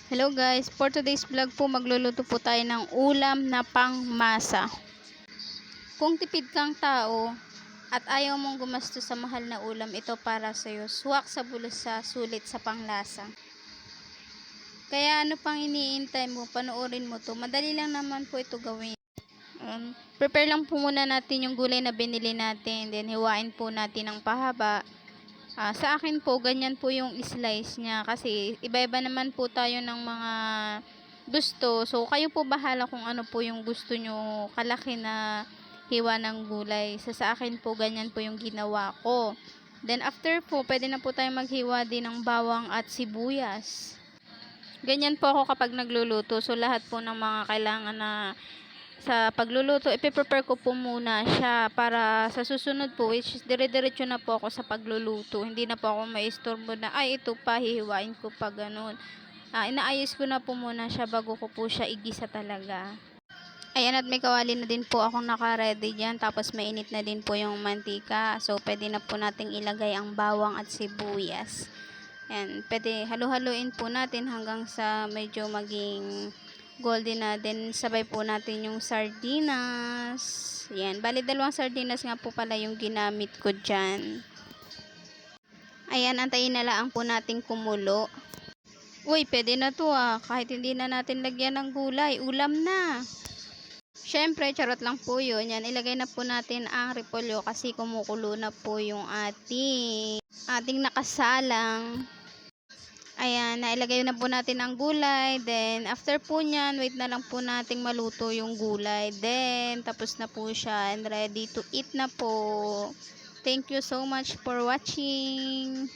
Hello guys, for today's vlog po magluluto po tayo ng ulam na pangmasa. Kung tipid kang tao at ayaw mong gumastos sa mahal na ulam, ito para sa iyo. Swak sa bulos sa sulit sa panglasa. Kaya ano pang iniintay mo, panoorin mo to. Madali lang naman po ito gawin. Prepare lang po muna natin yung gulay na binili natin. Then hiwain po natin ng pahaba. Sa akin po, ganyan po yung slice niya. Kasi iba-iba naman po tayo ng mga gusto. So, kayo po bahala kung ano po yung gusto nyo kalaki na hiwa ng gulay. Sa akin po, ganyan po yung ginawa ko. Then, after po, pwede na po tayo maghiwa din ng bawang at sibuyas. Ganyan po ako kapag nagluluto. So, lahat po ng mga kailangan na sa pagluluto, ipiprepare ko po muna siya para sa susunod po, which is dire-diretso na po ako sa pagluluto. Hindi na po ako maistorbo na, ay ito pa, hihiwain ko pa ganun. Inaayos ko na po muna siya bago ko po siya igisa talaga. Ayan, at may kawali na din po akong naka-ready dyan. Tapos mainit na din po yung mantika. So, pwede na po nating ilagay ang bawang at sibuyas. Ayan, pwede halo-haloin po natin hanggang sa medyo maging golden na. Then sabay po natin yung sardinas. Ayan, bali 2 sardinas nga po pala yung ginamit ko dyan. Ayan, antayin na lang po nating kumulo. Uy, pwede na to kahit hindi na natin lagyan ng gulay, ulam na. Syempre, charot lang po yun. Yan, ilagay na po natin ang repolyo kasi kumukulo na po yung ating nakasalang. Ayan, nailagay na po natin ang gulay. Then, after po nyan, wait na lang po nating maluto yung gulay. Then, tapos na po siya and ready to eat na po. Thank you so much for watching.